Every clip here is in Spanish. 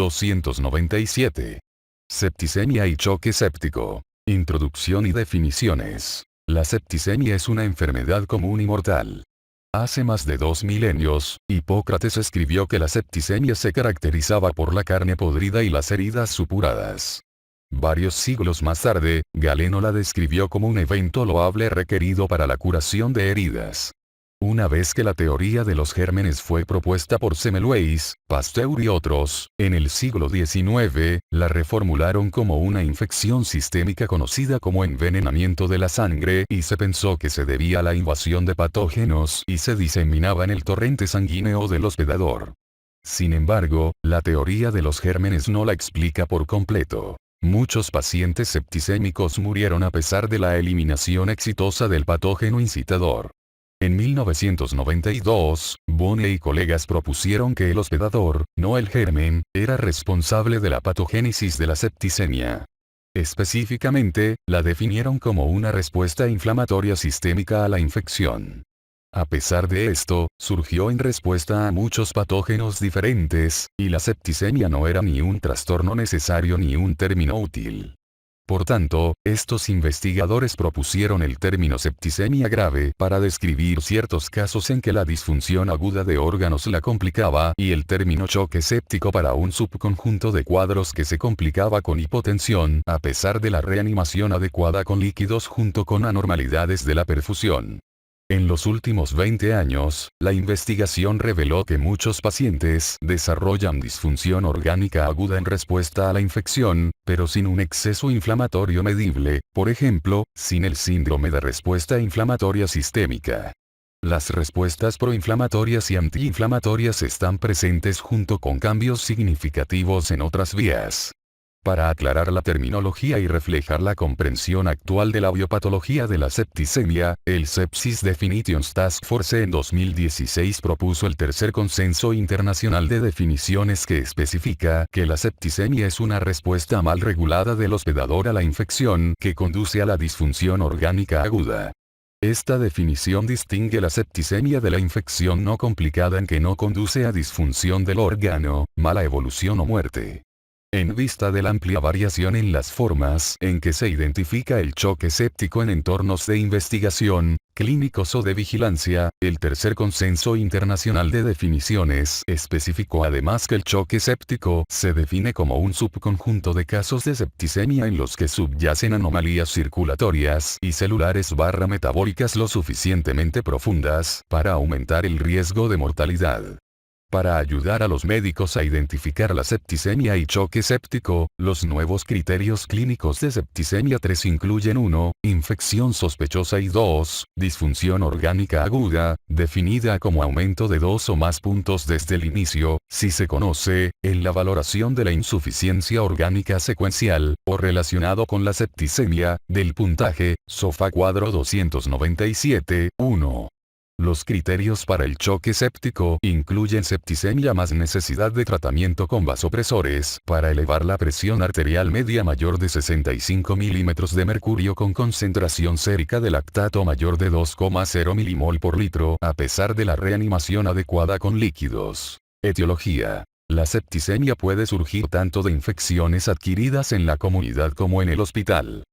297. Septicemia y choque séptico. Introducción y definiciones. La septicemia es una enfermedad común y mortal. Hace más de 2 milenios, Hipócrates escribió que la septicemia se caracterizaba por la carne podrida y las heridas supuradas. Varios siglos más tarde, Galeno la describió como un evento loable requerido para la curación de heridas. Una vez que la teoría de los gérmenes fue propuesta por Semmelweis, Pasteur y otros, en el siglo XIX, la reformularon como una infección sistémica conocida como envenenamiento de la sangre y se pensó que se debía a la invasión de patógenos y se diseminaba en el torrente sanguíneo del hospedador. Sin embargo, la teoría de los gérmenes no la explica por completo. Muchos pacientes septicémicos murieron a pesar de la eliminación exitosa del patógeno incitador. En 1992, Bonne y colegas propusieron que el hospedador, no el germen, era responsable de la patogénesis de la septicemia. Específicamente, la definieron como una respuesta inflamatoria sistémica a la infección. A pesar de esto, surgió en respuesta a muchos patógenos diferentes, y la septicemia no era ni un trastorno necesario ni un término útil. Por tanto, estos investigadores propusieron el término septicemia grave para describir ciertos casos en que la disfunción aguda de órganos la complicaba y el término choque séptico para un subconjunto de cuadros que se complicaba con hipotensión a pesar de la reanimación adecuada con líquidos junto con anormalidades de la perfusión. En los últimos 20 años, la investigación reveló que muchos pacientes desarrollan disfunción orgánica aguda en respuesta a la infección, pero sin un exceso inflamatorio medible, por ejemplo, sin el síndrome de respuesta inflamatoria sistémica. Las respuestas proinflamatorias y antiinflamatorias están presentes junto con cambios significativos en otras vías. Para aclarar la terminología y reflejar la comprensión actual de la biopatología de la septicemia, el Sepsis Definitions Task Force en 2016 propuso el tercer consenso internacional de definiciones que especifica que la septicemia es una respuesta mal regulada del hospedador a la infección que conduce a la disfunción orgánica aguda. Esta definición distingue la septicemia de la infección no complicada en que no conduce a disfunción del órgano, mala evolución o muerte. En vista de la amplia variación en las formas en que se identifica el choque séptico en entornos de investigación, clínicos o de vigilancia, el tercer consenso internacional de definiciones especificó además que el choque séptico se define como un subconjunto de casos de septicemia en los que subyacen anomalías circulatorias y celulares metabólicas lo suficientemente profundas para aumentar el riesgo de mortalidad. Para ayudar a los médicos a identificar la septicemia y choque séptico, los nuevos criterios clínicos de septicemia 3 incluyen 1. Infección sospechosa y 2. Disfunción orgánica aguda, definida como aumento de 2 o más puntos desde el inicio, si se conoce, en la valoración de la insuficiencia orgánica secuencial, o relacionado con la septicemia, del puntaje, SOFA cuadro 297, 1. Los criterios para el choque séptico incluyen septicemia más necesidad de tratamiento con vasopresores para elevar la presión arterial media mayor de 65 milímetros de mercurio con concentración sérica de lactato mayor de 2,0 milimol por litro a pesar de la reanimación adecuada con líquidos. Etiología. La septicemia puede surgir tanto de infecciones adquiridas en la comunidad como en el hospital.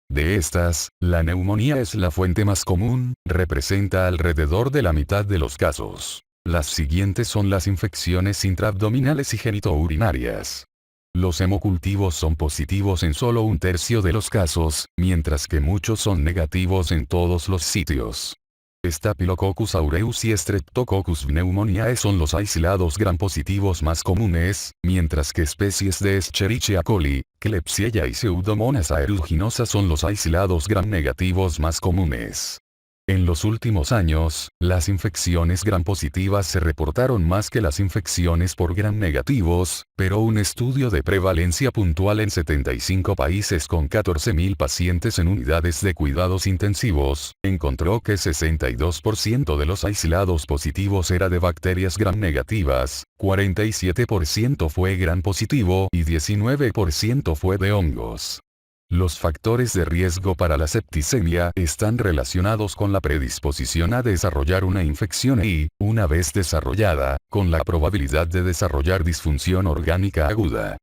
De estas, la neumonía es la fuente más común, representa alrededor de la mitad de los casos. Las siguientes son las infecciones intraabdominales y genitourinarias. Los hemocultivos son positivos en solo 1/3 de los casos, mientras que muchos son negativos en todos los sitios. Staphylococcus aureus y Streptococcus pneumoniae son los aislados gram positivos más comunes, mientras que especies de Escherichia coli, Klebsiella y Pseudomonas aeruginosa son los aislados gram negativos más comunes. En los últimos años, las infecciones gram positivas se reportaron más que las infecciones por gram negativos, pero un estudio de prevalencia puntual en 75 países con 14.000 pacientes en unidades de cuidados intensivos, encontró que 62% de los aislados positivos era de bacterias gram negativas, 47% fue gram positivo y 19% fue de hongos. Los factores de riesgo para la septicemia están relacionados con la predisposición a desarrollar una infección y, una vez desarrollada, con la probabilidad de desarrollar disfunción orgánica aguda.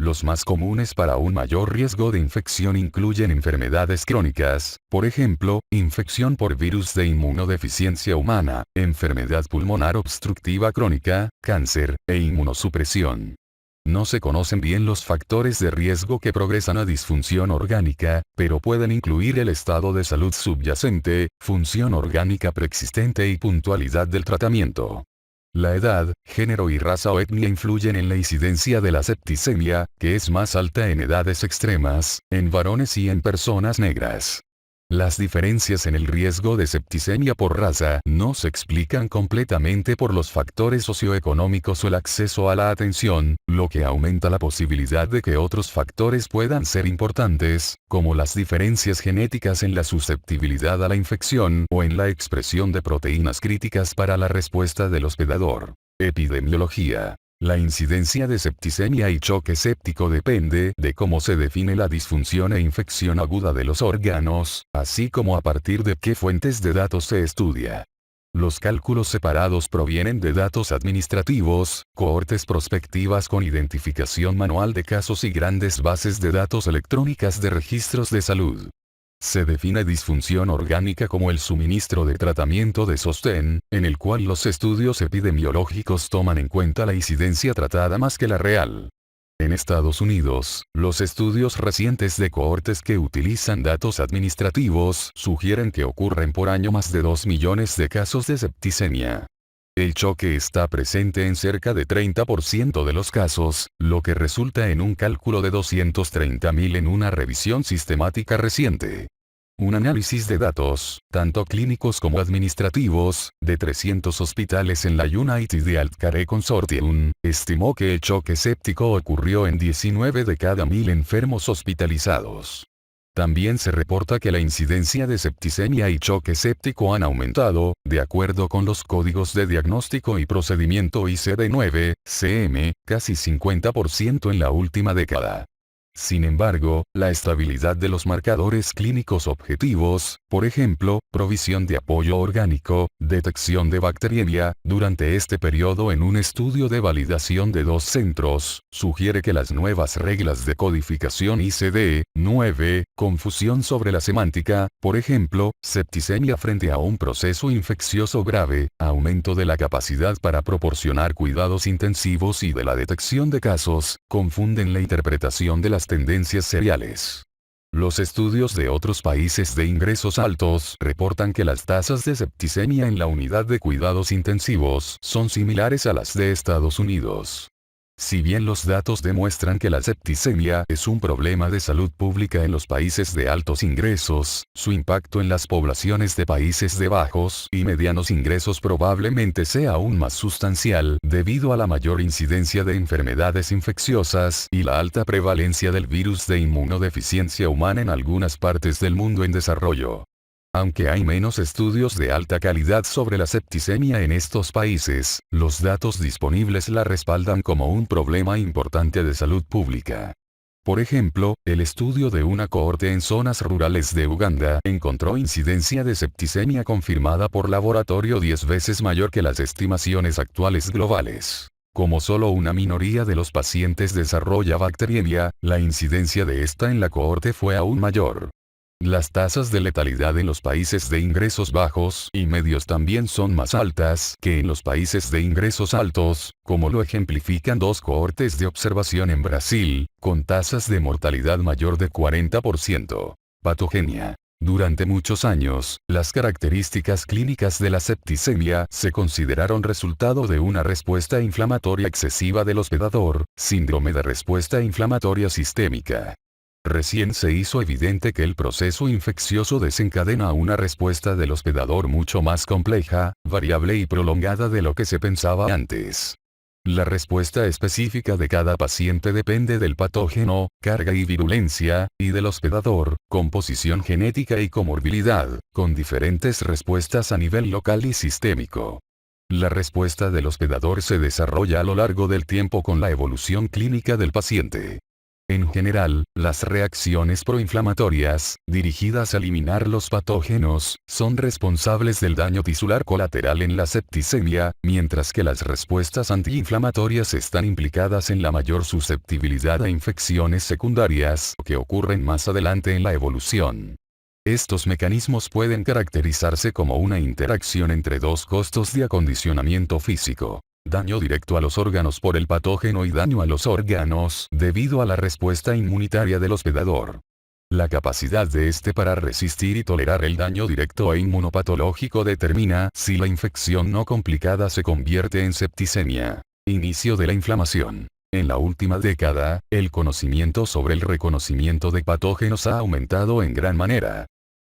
Los más comunes para un mayor riesgo de infección incluyen enfermedades crónicas, por ejemplo, infección por virus de inmunodeficiencia humana, enfermedad pulmonar obstructiva crónica, cáncer, e inmunosupresión. No se conocen bien los factores de riesgo que progresan a disfunción orgánica, pero pueden incluir el estado de salud subyacente, función orgánica preexistente y puntualidad del tratamiento. La edad, género y raza o etnia influyen en la incidencia de la septicemia, que es más alta en edades extremas, en varones y en personas negras. Las diferencias en el riesgo de septicemia por raza no se explican completamente por los factores socioeconómicos o el acceso a la atención, lo que aumenta la posibilidad de que otros factores puedan ser importantes, como las diferencias genéticas en la susceptibilidad a la infección o en la expresión de proteínas críticas para la respuesta del hospedador. Epidemiología. La incidencia de septicemia y choque séptico depende de cómo se define la disfunción e infección aguda de los órganos, así como a partir de qué fuentes de datos se estudia. Los cálculos separados provienen de datos administrativos, cohortes prospectivas con identificación manual de casos y grandes bases de datos electrónicas de registros de salud. Se define disfunción orgánica como el suministro de tratamiento de sostén, en el cual los estudios epidemiológicos toman en cuenta la incidencia tratada más que la real. En Estados Unidos, los estudios recientes de cohortes que utilizan datos administrativos sugieren que ocurren por año más de 2 millones de casos de septicemia. El choque está presente en cerca de 30% de los casos, lo que resulta en un cálculo de 230.000 en una revisión sistemática reciente. Un análisis de datos, tanto clínicos como administrativos, de 300 hospitales en la United Healthcare Consortium, estimó que el choque séptico ocurrió en 19 de cada 1.000 enfermos hospitalizados. También se reporta que la incidencia de septicemia y choque séptico han aumentado, de acuerdo con los códigos de diagnóstico y procedimiento ICD-9, CM, casi 50% en la última década. Sin embargo, la estabilidad de los marcadores clínicos objetivos, por ejemplo, provisión de apoyo orgánico, detección de bacteriemia, durante este periodo en un estudio de validación de 2 centros, sugiere que las nuevas reglas de codificación ICD-9, confusión sobre la semántica, por ejemplo, septicemia frente a un proceso infeccioso grave, aumento de la capacidad para proporcionar cuidados intensivos y de la detección de casos, confunden la interpretación de las tendencias seriales. Los estudios de otros países de ingresos altos reportan que las tasas de septicemia en la unidad de cuidados intensivos son similares a las de Estados Unidos. Si bien los datos demuestran que la septicemia es un problema de salud pública en los países de altos ingresos, su impacto en las poblaciones de países de bajos y medianos ingresos probablemente sea aún más sustancial debido a la mayor incidencia de enfermedades infecciosas y la alta prevalencia del virus de inmunodeficiencia humana en algunas partes del mundo en desarrollo. Aunque hay menos estudios de alta calidad sobre la septicemia en estos países, los datos disponibles la respaldan como un problema importante de salud pública. Por ejemplo, el estudio de una cohorte en zonas rurales de Uganda encontró incidencia de septicemia confirmada por laboratorio 10 veces mayor que las estimaciones actuales globales. Como solo una minoría de los pacientes desarrolla bacteriemia, la incidencia de esta en la cohorte fue aún mayor. Las tasas de letalidad en los países de ingresos bajos y medios también son más altas que en los países de ingresos altos, como lo ejemplifican 2 cohortes de observación en Brasil, con tasas de mortalidad mayor de 40%. Patogenia. Durante muchos años, las características clínicas de la septicemia se consideraron resultado de una respuesta inflamatoria excesiva del hospedador, síndrome de respuesta inflamatoria sistémica. Recién se hizo evidente que el proceso infeccioso desencadena una respuesta del hospedador mucho más compleja, variable y prolongada de lo que se pensaba antes. La respuesta específica de cada paciente depende del patógeno, carga y virulencia, y del hospedador, composición genética y comorbilidad, con diferentes respuestas a nivel local y sistémico. La respuesta del hospedador se desarrolla a lo largo del tiempo con la evolución clínica del paciente. En general, las reacciones proinflamatorias, dirigidas a eliminar los patógenos, son responsables del daño tisular colateral en la septicemia, mientras que las respuestas antiinflamatorias están implicadas en la mayor susceptibilidad a infecciones secundarias que ocurren más adelante en la evolución. Estos mecanismos pueden caracterizarse como una interacción entre dos costos de acondicionamiento físico. Daño directo a los órganos por el patógeno y daño a los órganos debido a la respuesta inmunitaria del hospedador. La capacidad de este para resistir y tolerar el daño directo e inmunopatológico determina si la infección no complicada se convierte en septicemia. Inicio de la inflamación. En la última década, el conocimiento sobre el reconocimiento de patógenos ha aumentado en gran manera.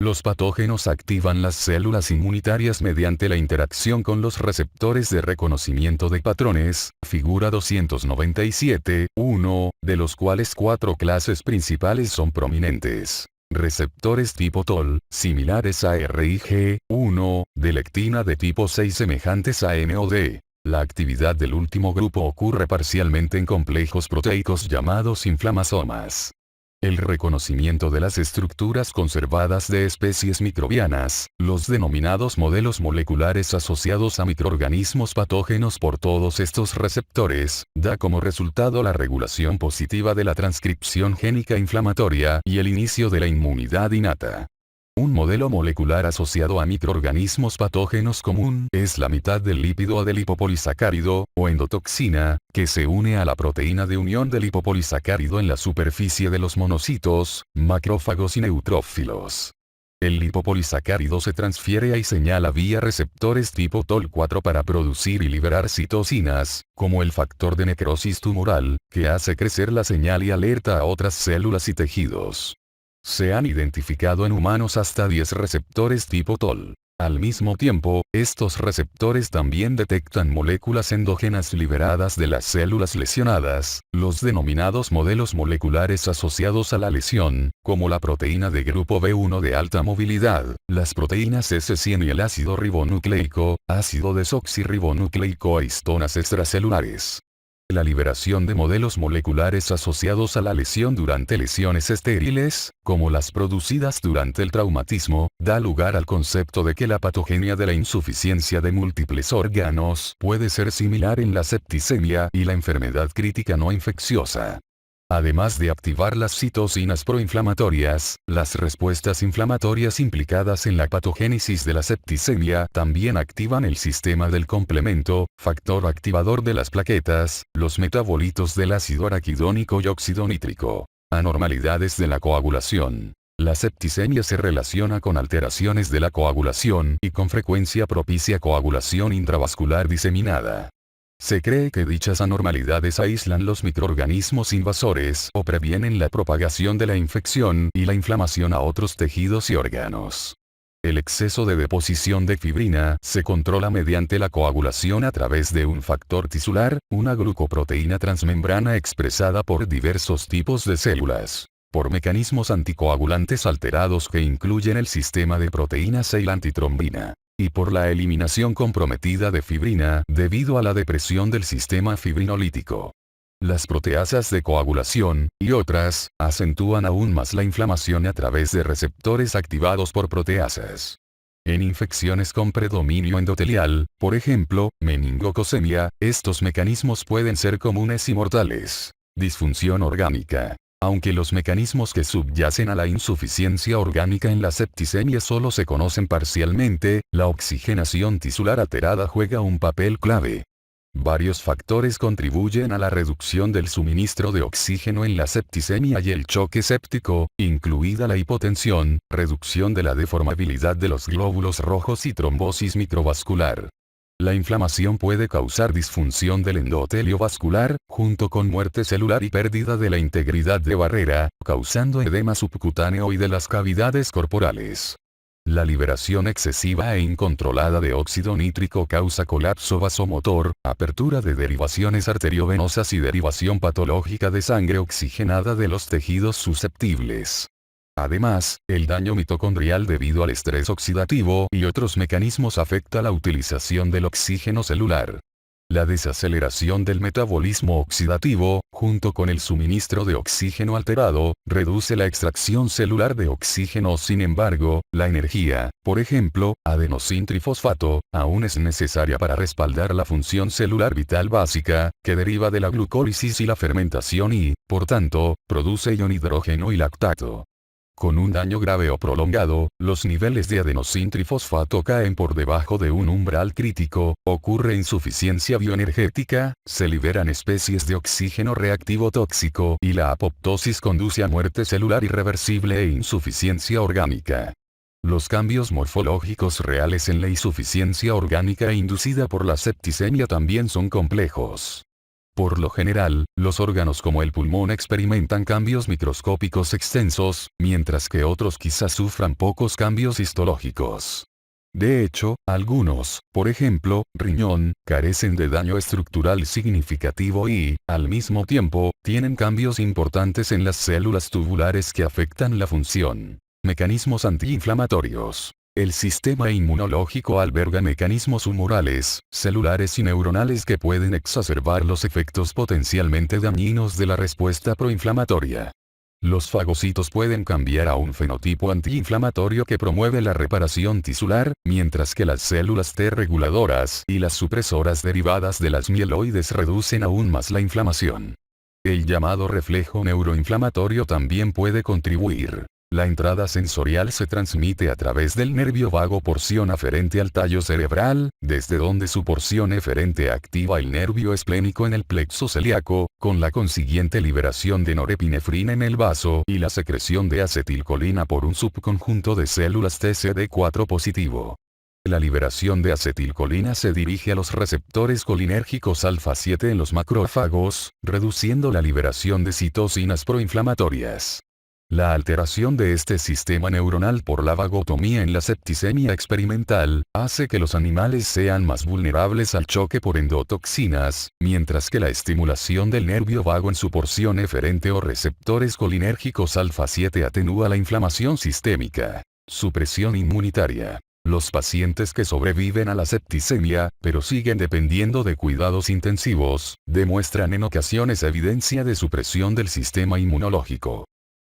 Los patógenos activan las células inmunitarias mediante la interacción con los receptores de reconocimiento de patrones, figura 297.1, de los cuales 4 clases principales son prominentes. Receptores tipo TOL, similares a RIG1, de lectina de tipo 6 semejantes a NOD. La actividad del último grupo ocurre parcialmente en complejos proteicos llamados inflamasomas. El reconocimiento de las estructuras conservadas de especies microbianas, los denominados modelos moleculares asociados a microorganismos patógenos por todos estos receptores, da como resultado la regulación positiva de la transcripción génica inflamatoria y el inicio de la inmunidad innata. Un modelo molecular asociado a microorganismos patógenos común es la mitad del lípido adelipopolisacárido, o endotoxina, que se une a la proteína de unión del lipopolisacárido en la superficie de los monocitos, macrófagos y neutrófilos. El lipopolisacárido se transfiere y señala vía receptores tipo TOL4 para producir y liberar citocinas, como el factor de necrosis tumoral, que hace crecer la señal y alerta a otras células y tejidos. Se han identificado en humanos hasta 10 receptores tipo TOL. Al mismo tiempo, estos receptores también detectan moléculas endógenas liberadas de las células lesionadas, los denominados modelos moleculares asociados a la lesión, como la proteína de grupo B1 de alta movilidad, las proteínas S100 y el ácido ribonucleico, ácido desoxirribonucleico e histonas extracelulares. La liberación de modelos moleculares asociados a la lesión durante lesiones estériles, como las producidas durante el traumatismo, da lugar al concepto de que la patogenia de la insuficiencia de múltiples órganos puede ser similar en la septicemia y la enfermedad crítica no infecciosa. Además de activar las citocinas proinflamatorias, las respuestas inflamatorias implicadas en la patogénesis de la septicemia también activan el sistema del complemento, factor activador de las plaquetas, los metabolitos del ácido araquidónico y óxido nítrico. Anormalidades de la coagulación. La septicemia se relaciona con alteraciones de la coagulación y con frecuencia propicia coagulación intravascular diseminada. Se cree que dichas anormalidades aíslan los microorganismos invasores o previenen la propagación de la infección y la inflamación a otros tejidos y órganos. El exceso de deposición de fibrina se controla mediante la coagulación a través de un factor tisular, una glucoproteína transmembrana expresada por diversos tipos de células, por mecanismos anticoagulantes alterados que incluyen el sistema de proteínas y la antitrombina, y por la eliminación comprometida de fibrina debido a la depresión del sistema fibrinolítico. Las proteasas de coagulación, y otras, acentúan aún más la inflamación a través de receptores activados por proteasas. En infecciones con predominio endotelial, por ejemplo, meningococcemia, estos mecanismos pueden ser comunes y mortales. Disfunción orgánica. Aunque los mecanismos que subyacen a la insuficiencia orgánica en la septicemia solo se conocen parcialmente, la oxigenación tisular alterada juega un papel clave. Varios factores contribuyen a la reducción del suministro de oxígeno en la septicemia y el choque séptico, incluida la hipotensión, reducción de la deformabilidad de los glóbulos rojos y trombosis microvascular. La inflamación puede causar disfunción del endotelio vascular, junto con muerte celular y pérdida de la integridad de barrera, causando edema subcutáneo y de las cavidades corporales. La liberación excesiva e incontrolada de óxido nítrico causa colapso vasomotor, apertura de derivaciones arteriovenosas y derivación patológica de sangre oxigenada de los tejidos susceptibles. Además, el daño mitocondrial debido al estrés oxidativo y otros mecanismos afecta la utilización del oxígeno celular. La desaceleración del metabolismo oxidativo, junto con el suministro de oxígeno alterado, reduce la extracción celular de oxígeno. Sin embargo, la energía, por ejemplo, adenosintrifosfato, aún es necesaria para respaldar la función celular vital básica, que deriva de la glucólisis y la fermentación y, por tanto, produce ion hidrógeno y lactato. Con un daño grave o prolongado, los niveles de adenosintrifosfato caen por debajo de un umbral crítico, ocurre insuficiencia bioenergética, se liberan especies de oxígeno reactivo tóxico y la apoptosis conduce a muerte celular irreversible e insuficiencia orgánica. Los cambios morfológicos reales en la insuficiencia orgánica inducida por la septicemia también son complejos. Por lo general, los órganos como el pulmón experimentan cambios microscópicos extensos, mientras que otros quizás sufran pocos cambios histológicos. De hecho, algunos, por ejemplo, riñón, carecen de daño estructural significativo y, al mismo tiempo, tienen cambios importantes en las células tubulares que afectan la función. Mecanismos antiinflamatorios. El sistema inmunológico alberga mecanismos humorales, celulares y neuronales que pueden exacerbar los efectos potencialmente dañinos de la respuesta proinflamatoria. Los fagocitos pueden cambiar a un fenotipo antiinflamatorio que promueve la reparación tisular, mientras que las células T reguladoras y las supresoras derivadas de las mieloides reducen aún más la inflamación. El llamado reflejo neuroinflamatorio también puede contribuir. La entrada sensorial se transmite a través del nervio vago porción aferente al tallo cerebral, desde donde su porción eferente activa el nervio esplénico en el plexo celíaco, con la consiguiente liberación de norepinefrina en el vaso y la secreción de acetilcolina por un subconjunto de células TCD4 positivo. La liberación de acetilcolina se dirige a los receptores colinérgicos alfa 7 en los macrófagos, reduciendo la liberación de citocinas proinflamatorias. La alteración de este sistema neuronal por la vagotomía en la septicemia experimental, hace que los animales sean más vulnerables al choque por endotoxinas, mientras que la estimulación del nervio vago en su porción eferente o receptores colinérgicos alfa 7 atenúa la inflamación sistémica. Supresión inmunitaria. Los pacientes que sobreviven a la septicemia, pero siguen dependiendo de cuidados intensivos, demuestran en ocasiones evidencia de supresión del sistema inmunológico.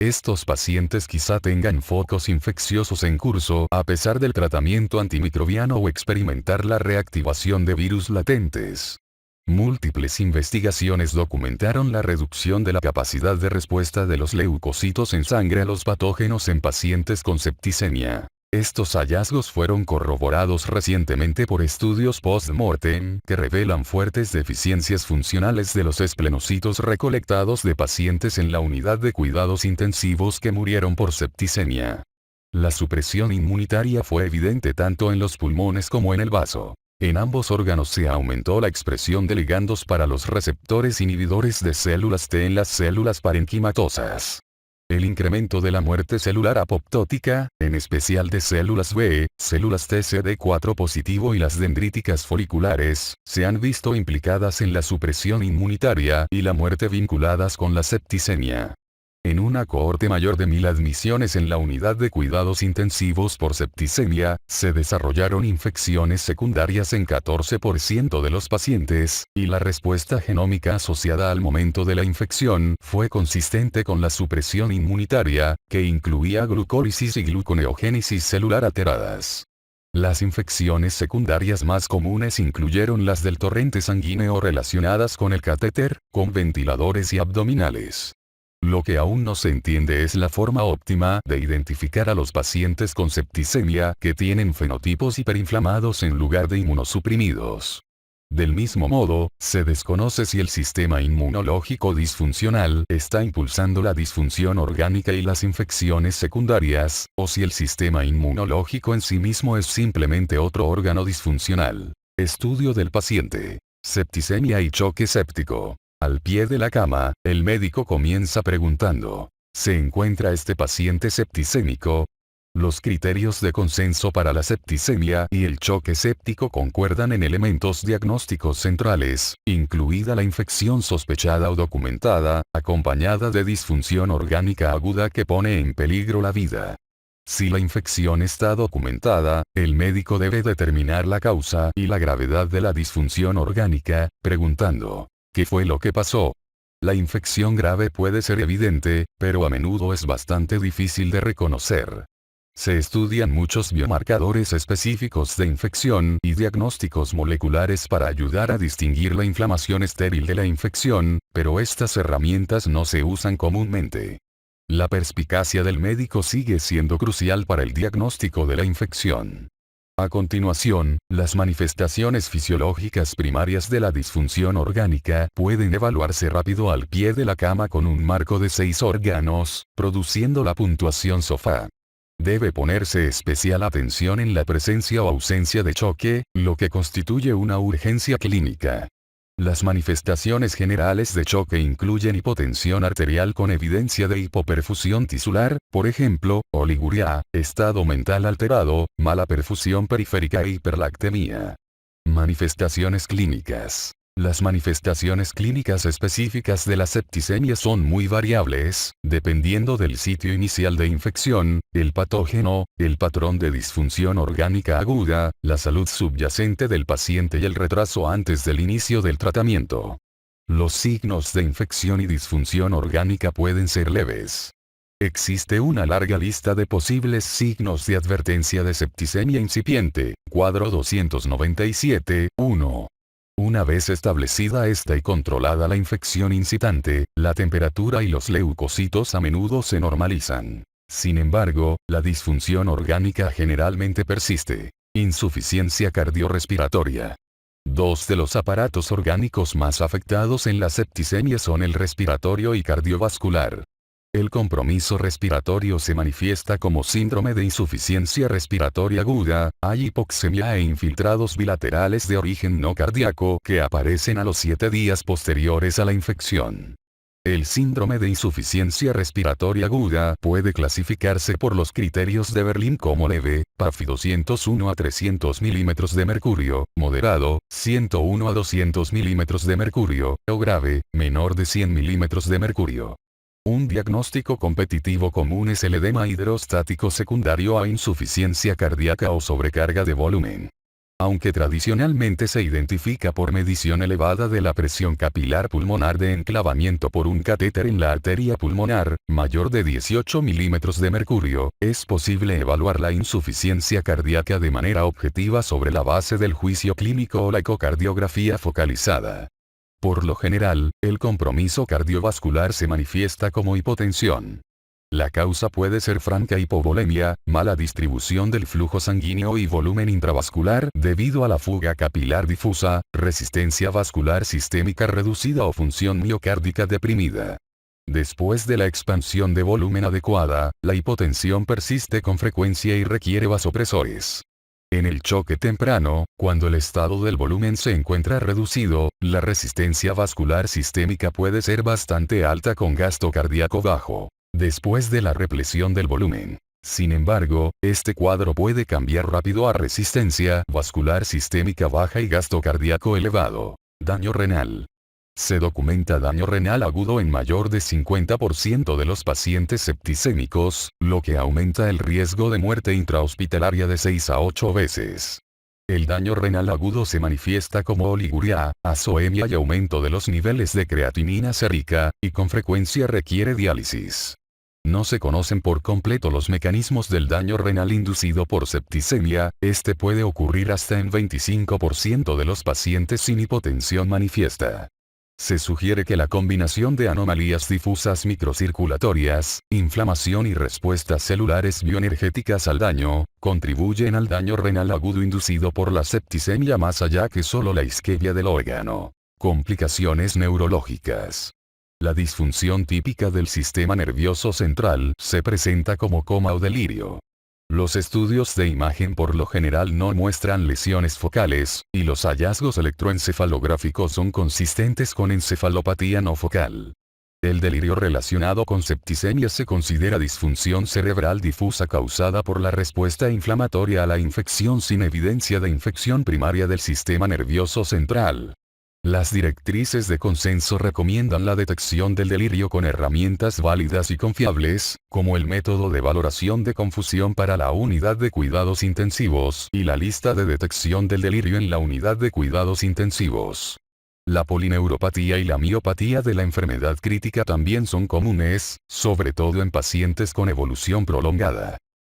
Estos pacientes quizá tengan focos infecciosos en curso a pesar del tratamiento antimicrobiano o experimentar la reactivación de virus latentes. Múltiples investigaciones documentaron la reducción de la capacidad de respuesta de los leucocitos en sangre a los patógenos en pacientes con septicemia. Estos hallazgos fueron corroborados recientemente por estudios post-mortem que revelan fuertes deficiencias funcionales de los esplenocitos recolectados de pacientes en la unidad de cuidados intensivos que murieron por septicemia. La supresión inmunitaria fue evidente tanto en los pulmones como en el vaso. En ambos órganos se aumentó la expresión de ligandos para los receptores inhibidores de células T en las células parenquimatosas. El incremento de la muerte celular apoptótica, en especial de células B, células TCD4 positivo y las dendríticas foliculares, se han visto implicadas en la supresión inmunitaria y la muerte vinculadas con la septicemia. En una cohorte mayor de 1000 admisiones en la unidad de cuidados intensivos por septicemia, se desarrollaron infecciones secundarias en 14% de los pacientes, y la respuesta genómica asociada al momento de la infección fue consistente con la supresión inmunitaria, que incluía glucólisis y gluconeogénesis celular alteradas. Las infecciones secundarias más comunes incluyeron las del torrente sanguíneo relacionadas con el catéter, con ventiladores y abdominales. Lo que aún no se entiende es la forma óptima de identificar a los pacientes con septicemia que tienen fenotipos hiperinflamados en lugar de inmunosuprimidos. Del mismo modo, se desconoce si el sistema inmunológico disfuncional está impulsando la disfunción orgánica y las infecciones secundarias, o si el sistema inmunológico en sí mismo es simplemente otro órgano disfuncional. Estudio del paciente. Septicemia y choque séptico. Al pie de la cama, el médico comienza preguntando: ¿se encuentra este paciente septicémico? Los criterios de consenso para la septicemia y el choque séptico concuerdan en elementos diagnósticos centrales, incluida la infección sospechada o documentada, acompañada de disfunción orgánica aguda que pone en peligro la vida. Si la infección está documentada, el médico debe determinar la causa y la gravedad de la disfunción orgánica, preguntando, ¿qué fue lo que pasó? La infección grave puede ser evidente, pero a menudo es bastante difícil de reconocer. Se estudian muchos biomarcadores específicos de infección y diagnósticos moleculares para ayudar a distinguir la inflamación estéril de la infección, pero estas herramientas no se usan comúnmente. La perspicacia del médico sigue siendo crucial para el diagnóstico de la infección. A continuación, las manifestaciones fisiológicas primarias de la disfunción orgánica pueden evaluarse rápido al pie de la cama con un marco de 6 órganos, produciendo la puntuación SOFA. Debe ponerse especial atención en la presencia o ausencia de choque, lo que constituye una urgencia clínica. Las manifestaciones generales de choque incluyen hipotensión arterial con evidencia de hipoperfusión tisular, por ejemplo, oliguria, estado mental alterado, mala perfusión periférica e hiperlactemia. Manifestaciones clínicas. Las manifestaciones clínicas específicas de la septicemia son muy variables, dependiendo del sitio inicial de infección, el patógeno, el patrón de disfunción orgánica aguda, la salud subyacente del paciente y el retraso antes del inicio del tratamiento. Los signos de infección y disfunción orgánica pueden ser leves. Existe una larga lista de posibles signos de advertencia de septicemia incipiente, cuadro 297, 1. Una vez establecida esta y controlada la infección incitante, la temperatura y los leucocitos a menudo se normalizan. Sin embargo, la disfunción orgánica generalmente persiste. Insuficiencia cardiorrespiratoria. Dos de los aparatos orgánicos más afectados en la septicemia son el respiratorio y cardiovascular. El compromiso respiratorio se manifiesta como síndrome de insuficiencia respiratoria aguda, hay hipoxemia e infiltrados bilaterales de origen no cardíaco que aparecen a los 7 días posteriores a la infección. El síndrome de insuficiencia respiratoria aguda puede clasificarse por los criterios de Berlín como leve, PAF 201 a 300 milímetros de mercurio, moderado, 101 a 200 milímetros de mercurio, o grave, menor de 100 milímetros de mercurio. Un diagnóstico competitivo común es el edema hidrostático secundario a insuficiencia cardíaca o sobrecarga de volumen. Aunque tradicionalmente se identifica por medición elevada de la presión capilar pulmonar de enclavamiento por un catéter en la arteria pulmonar, mayor de 18 milímetros de mercurio, es posible evaluar la insuficiencia cardíaca de manera objetiva sobre la base del juicio clínico o la ecocardiografía focalizada. Por lo general, el compromiso cardiovascular se manifiesta como hipotensión. La causa puede ser franca hipovolemia, mala distribución del flujo sanguíneo y volumen intravascular debido a la fuga capilar difusa, resistencia vascular sistémica reducida o función miocárdica deprimida. Después de la expansión de volumen adecuada, la hipotensión persiste con frecuencia y requiere vasopresores. En el choque temprano, cuando el estado del volumen se encuentra reducido, la resistencia vascular sistémica puede ser bastante alta con gasto cardíaco bajo. Después de la represión del volumen. Sin embargo, este cuadro puede cambiar rápido a resistencia vascular sistémica baja y gasto cardíaco elevado. Daño renal. Se documenta daño renal agudo en mayor de 50% de los pacientes septicémicos, lo que aumenta el riesgo de muerte intrahospitalaria de 6 a 8 veces. El daño renal agudo se manifiesta como oliguria, azoemia y aumento de los niveles de creatinina sérica, y con frecuencia requiere diálisis. No se conocen por completo los mecanismos del daño renal inducido por septicemia, este puede ocurrir hasta en 25% de los pacientes sin hipotensión manifiesta. Se sugiere que la combinación de anomalías difusas microcirculatorias, inflamación y respuestas celulares bioenergéticas al daño, contribuyen al daño renal agudo inducido por la septicemia más allá que solo la isquemia del órgano. Complicaciones neurológicas. La disfunción típica del sistema nervioso central se presenta como coma o delirio. Los estudios de imagen por lo general no muestran lesiones focales, y los hallazgos electroencefalográficos son consistentes con encefalopatía no focal. El delirio relacionado con septicemia se considera disfunción cerebral difusa causada por la respuesta inflamatoria a la infección sin evidencia de infección primaria del sistema nervioso central. Las directrices de consenso recomiendan la detección del delirio con herramientas válidas y confiables, como el método de valoración de confusión para la unidad de cuidados intensivos y la lista de detección del delirio en la unidad de cuidados intensivos. La polineuropatía y la miopatía de la enfermedad crítica también son comunes, sobre todo en pacientes con evolución prolongada.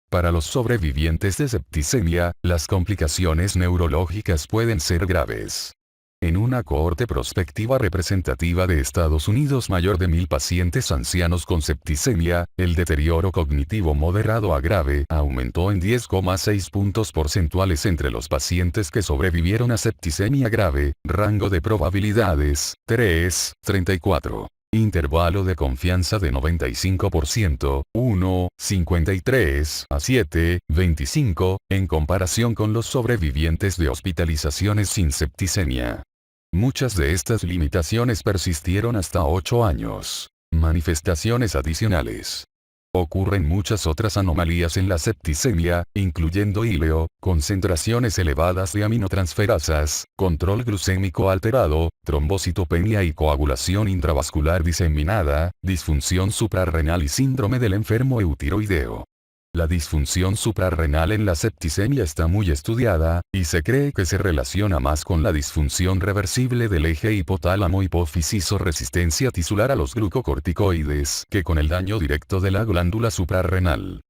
Para los sobrevivientes de septicemia, las complicaciones neurológicas pueden ser graves. En una cohorte prospectiva representativa de Estados Unidos mayor de 1000 pacientes ancianos con septicemia, el deterioro cognitivo moderado a grave aumentó en 10,6 puntos porcentuales entre los pacientes que sobrevivieron a septicemia grave, rango de probabilidades, 3,34. Intervalo de confianza de 95%, 1,53 a 7,25, en comparación con los sobrevivientes de hospitalizaciones sin septicemia. Muchas de estas limitaciones persistieron hasta 8 años. Manifestaciones adicionales. Ocurren muchas otras anomalías en la septicemia, incluyendo híleo, concentraciones elevadas de aminotransferasas, control glucémico alterado, trombocitopenia y coagulación intravascular diseminada, disfunción suprarrenal y síndrome del enfermo eutiroideo. La disfunción suprarrenal en la septicemia está muy estudiada, y se cree que se relaciona más con la disfunción reversible del eje hipotálamo-hipófisis o resistencia tisular a los glucocorticoides que con el daño directo de la glándula suprarrenal.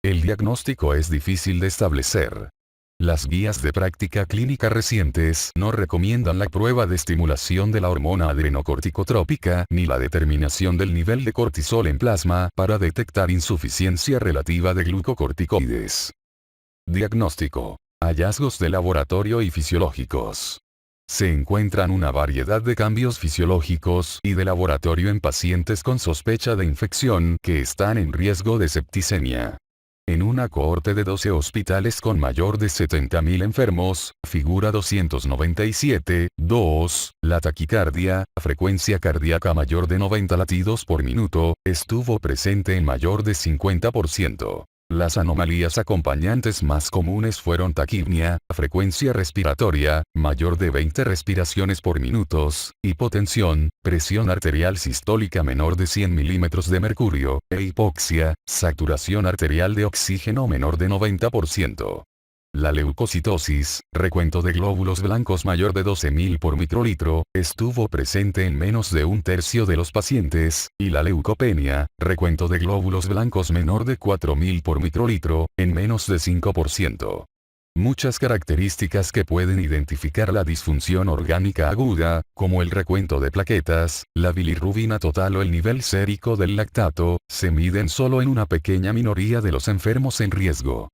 El diagnóstico es difícil de establecer. Las guías de práctica clínica recientes no recomiendan la prueba de estimulación de la hormona adrenocorticotrópica ni la determinación del nivel de cortisol en plasma para detectar insuficiencia relativa de glucocorticoides. Diagnóstico. Hallazgos de laboratorio y fisiológicos. Se encuentran una variedad de cambios fisiológicos y de laboratorio en pacientes con sospecha de infección que están en riesgo de septicemia. En una cohorte de 12 hospitales con mayor de 70.000 enfermos, figura 297, 2, la taquicardia, frecuencia cardíaca mayor de 90 latidos por minuto, estuvo presente en mayor de 50%. Las anomalías acompañantes más comunes fueron taquipnia, frecuencia respiratoria, mayor de 20 respiraciones por minutos, hipotensión, presión arterial sistólica menor de 100 milímetros de mercurio, e hipoxia, saturación arterial de oxígeno menor de 90%. La leucocitosis, recuento de glóbulos blancos mayor de 12.000 por microlitro, estuvo presente en menos de un tercio de los pacientes, y la leucopenia, recuento de glóbulos blancos menor de 4.000 por microlitro, en menos de 5%. Muchas características que pueden identificar la disfunción orgánica aguda, como el recuento de plaquetas, la bilirrubina total o el nivel sérico del lactato, se miden solo en una pequeña minoría de los enfermos en riesgo.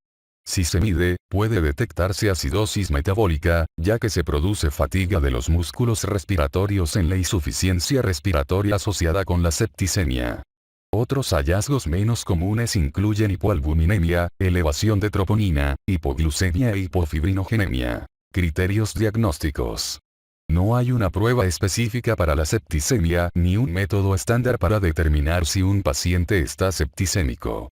Si se mide, puede detectarse acidosis metabólica, ya que se produce fatiga de los músculos respiratorios en la insuficiencia respiratoria asociada con la septicemia. Otros hallazgos menos comunes incluyen hipoalbuminemia, elevación de troponina, hipoglucemia e hipofibrinogenemia. Criterios diagnósticos. No hay una prueba específica para la septicemia ni un método estándar para determinar si un paciente está septicémico.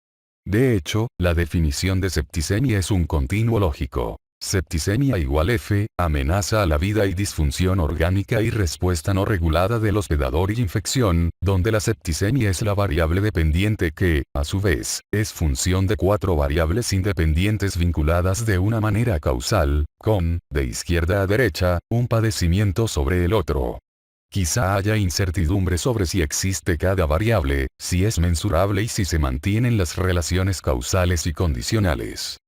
De hecho, la definición de septicemia es un continuo lógico. Septicemia igual F, amenaza a la vida y disfunción orgánica y respuesta no regulada del hospedador y infección, donde la septicemia es la variable dependiente que, a su vez, es función de 4 variables independientes vinculadas de una manera causal, con, de izquierda a derecha, un padecimiento sobre el otro. Quizá haya incertidumbre sobre si existe cada variable, si es mensurable y si se mantienen las relaciones causales y condicionales.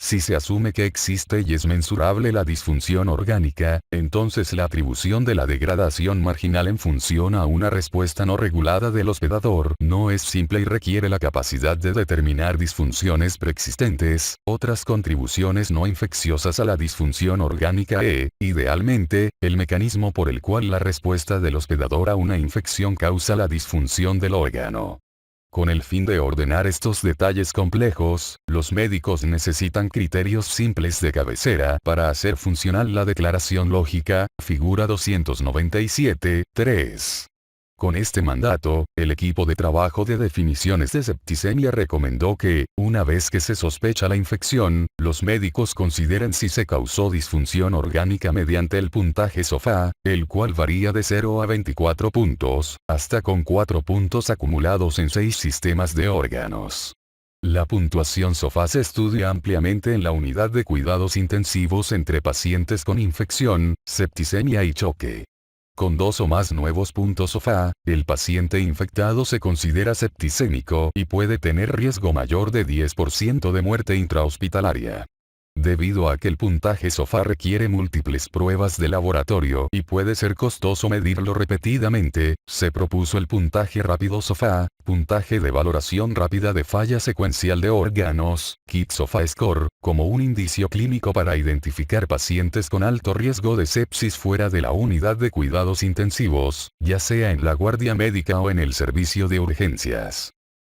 Si se asume que existe y es mensurable la disfunción orgánica, entonces la atribución de la degradación marginal en función a una respuesta no regulada del hospedador no es simple y requiere la capacidad de determinar disfunciones preexistentes, otras contribuciones no infecciosas a la disfunción orgánica idealmente, el mecanismo por el cual la respuesta del hospedador a una infección causa la disfunción del órgano. Con el fin de ordenar estos detalles complejos, los médicos necesitan criterios simples de cabecera para hacer funcional la declaración lógica, figura 297, 3. Con este mandato, el equipo de trabajo de definiciones de septicemia recomendó que, una vez que se sospecha la infección, los médicos consideren si se causó disfunción orgánica mediante el puntaje SOFA, el cual varía de 0 a 24 puntos, hasta con 4 puntos acumulados en 6 sistemas de órganos. La puntuación SOFA se estudia ampliamente en la unidad de cuidados intensivos entre pacientes con infección, septicemia y choque. Con 2 o más nuevos puntos SOFA, el paciente infectado se considera septicémico y puede tener riesgo mayor de 10% de muerte intrahospitalaria. Debido a que el puntaje SOFA requiere múltiples pruebas de laboratorio y puede ser costoso medirlo repetidamente, se propuso el puntaje rápido SOFA, puntaje de valoración rápida de falla secuencial de órganos, KIT SOFA Score, como un indicio clínico para identificar pacientes con alto riesgo de sepsis fuera de la unidad de cuidados intensivos, ya sea en la guardia médica o en el servicio de urgencias.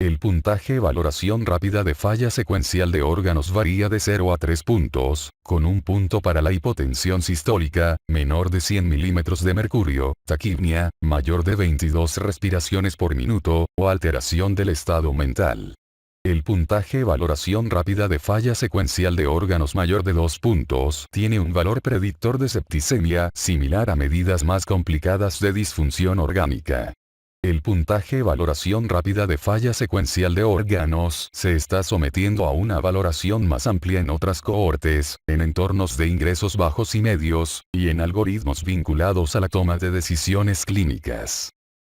El puntaje valoración rápida de falla secuencial de órganos varía de 0 a 3 puntos, con un punto para la hipotensión sistólica, menor de 100 milímetros de mercurio, taquipnia, mayor de 22 respiraciones por minuto, o alteración del estado mental. El puntaje valoración rápida de falla secuencial de órganos mayor de 2 puntos tiene un valor predictor de septicemia similar a medidas más complicadas de disfunción orgánica. El puntaje valoración rápida de falla secuencial de órganos se está sometiendo a una valoración más amplia en otras cohortes, en entornos de ingresos bajos y medios, y en algoritmos vinculados a la toma de decisiones clínicas.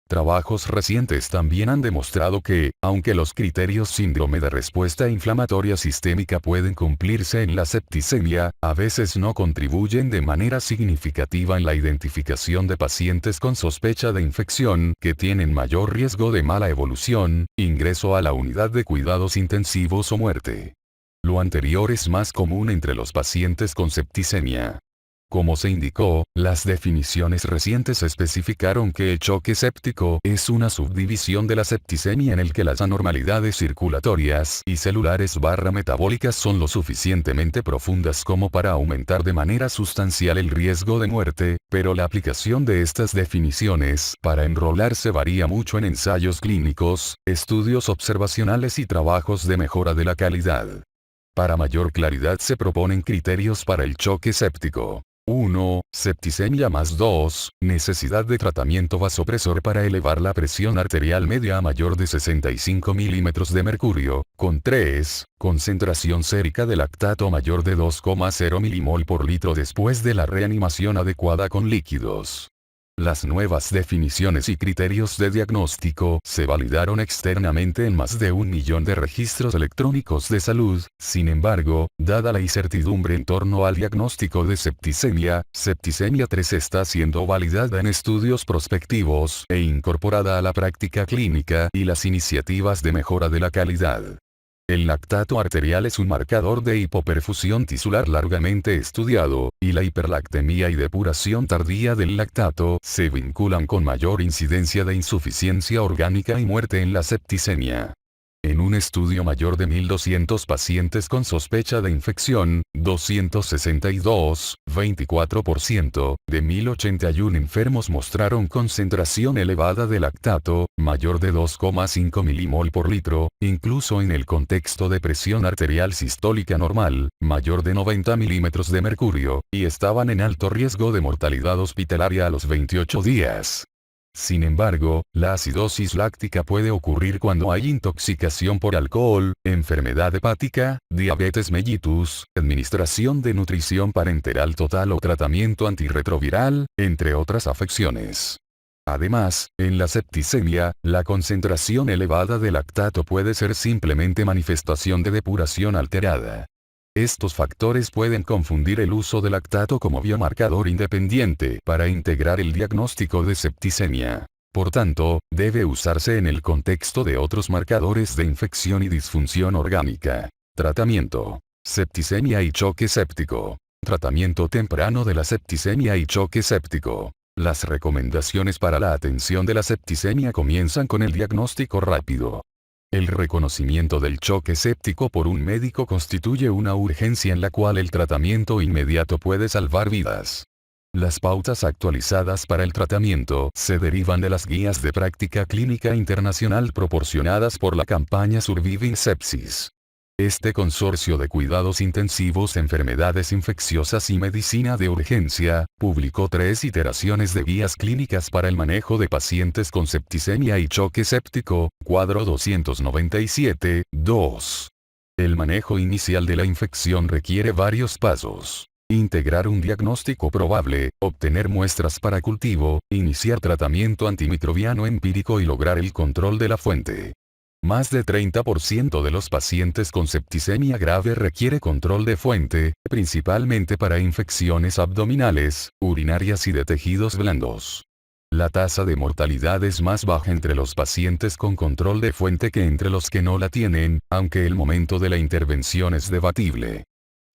Trabajos recientes también han demostrado que, aunque los criterios síndrome de respuesta inflamatoria sistémica pueden cumplirse en la septicemia, a veces no contribuyen de manera significativa en la identificación de pacientes con sospecha de infección que tienen mayor riesgo de mala evolución, ingreso a la unidad de cuidados intensivos o muerte. Lo anterior es más común entre los pacientes con septicemia. Como se indicó, las definiciones recientes especificaron que el choque séptico es una subdivisión de la septicemia en el que las anormalidades circulatorias y celulares metabólicas son lo suficientemente profundas como para aumentar de manera sustancial el riesgo de muerte, pero la aplicación de estas definiciones para enrolarse varía mucho en ensayos clínicos, estudios observacionales y trabajos de mejora de la calidad. Para mayor claridad se proponen criterios para el choque séptico. 1. Septicemia más 2. Necesidad de tratamiento vasopresor para elevar la presión arterial media a mayor de 65 milímetros de mercurio, con 3. Concentración sérica de lactato mayor de 2,0 milimol por litro después de la reanimación adecuada con líquidos. Las nuevas definiciones y criterios de diagnóstico se validaron externamente en más de 1 millón de registros electrónicos de salud. Sin embargo, dada la incertidumbre en torno al diagnóstico de septicemia, Septicemia 3 está siendo validada en estudios prospectivos e incorporada a la práctica clínica y las iniciativas de mejora de la calidad. El lactato arterial es un marcador de hipoperfusión tisular largamente estudiado, y la hiperlactemia y depuración tardía del lactato se vinculan con mayor incidencia de insuficiencia orgánica y muerte en la septicemia. En un estudio mayor de 1.200 pacientes con sospecha de infección, 262, 24%, de 1.081 enfermos mostraron concentración elevada de lactato, mayor de 2,5 milimol por litro, incluso en el contexto de presión arterial sistólica normal, mayor de 90 milímetros de mercurio, y estaban en alto riesgo de mortalidad hospitalaria a los 28 días. Sin embargo, la acidosis láctica puede ocurrir cuando hay intoxicación por alcohol, enfermedad hepática, diabetes mellitus, administración de nutrición parenteral total o tratamiento antirretroviral, entre otras afecciones. Además, en la septicemia, la concentración elevada de lactato puede ser simplemente manifestación de depuración alterada. Estos factores pueden confundir el uso del lactato como biomarcador independiente para integrar el diagnóstico de septicemia. Por tanto, debe usarse en el contexto de otros marcadores de infección y disfunción orgánica. Tratamiento. Septicemia y choque séptico. Tratamiento temprano de la septicemia y choque séptico. Las recomendaciones para la atención de la septicemia comienzan con el diagnóstico rápido. El reconocimiento del choque séptico por un médico constituye una urgencia en la cual el tratamiento inmediato puede salvar vidas. Las pautas actualizadas para el tratamiento se derivan de las guías de práctica clínica internacional proporcionadas por la campaña Surviving Sepsis. Este consorcio de cuidados intensivos, enfermedades infecciosas y medicina de urgencia, publicó 3 iteraciones de guías clínicas para el manejo de pacientes con septicemia y choque séptico, cuadro 297-2. El manejo inicial de la infección requiere varios pasos. Integrar un diagnóstico probable, obtener muestras para cultivo, iniciar tratamiento antimicrobiano empírico y lograr el control de la fuente. Más de 30% de los pacientes con septicemia grave requiere control de fuente, principalmente para infecciones abdominales, urinarias y de tejidos blandos. La tasa de mortalidad es más baja entre los pacientes con control de fuente que entre los que no la tienen, aunque el momento de la intervención es debatible.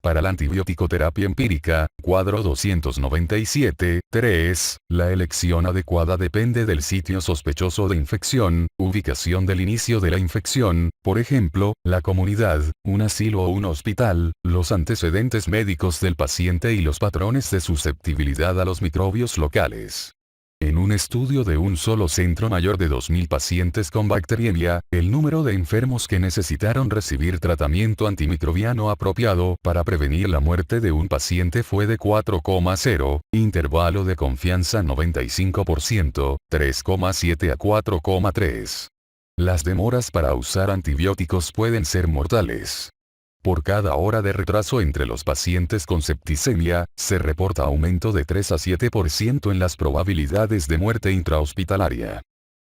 Para la antibiótico-terapia empírica, cuadro 297-3, la elección adecuada depende del sitio sospechoso de infección, ubicación del inicio de la infección, por ejemplo, la comunidad, un asilo o un hospital, los antecedentes médicos del paciente y los patrones de susceptibilidad a los microbios locales. En un estudio de un solo centro mayor de 2.000 pacientes con bacteriemia, el número de enfermos que necesitaron recibir tratamiento antimicrobiano apropiado para prevenir la muerte de un paciente fue de 4,0, intervalo de confianza 95%, 3,7 a 4,3. Las demoras para usar antibióticos pueden ser mortales. Por cada hora de retraso entre los pacientes con septicemia, se reporta aumento de 3 a 7% en las probabilidades de muerte intrahospitalaria.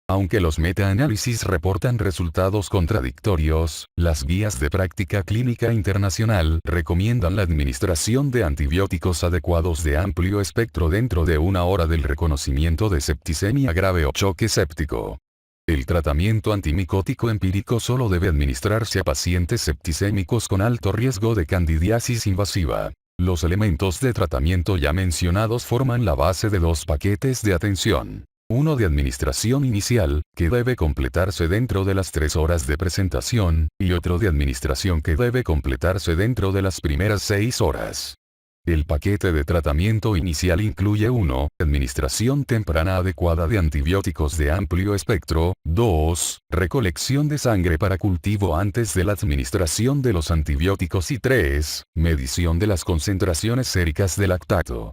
Aunque los metaanálisis reportan resultados contradictorios, las guías de práctica clínica internacional recomiendan la administración de antibióticos adecuados de amplio espectro dentro de una hora del reconocimiento de septicemia grave o choque séptico. El tratamiento antimicótico empírico solo debe administrarse a pacientes septicémicos con alto riesgo de candidiasis invasiva. Los elementos de tratamiento ya mencionados forman la base de 2 paquetes de atención. Uno de administración inicial, que debe completarse dentro de las 3 horas de presentación, y otro de administración que debe completarse dentro de las primeras 6 horas. El paquete de tratamiento inicial incluye 1. Administración temprana adecuada de antibióticos de amplio espectro, 2. Recolección de sangre para cultivo antes de la administración de los antibióticos y 3. Medición de las concentraciones séricas de lactato.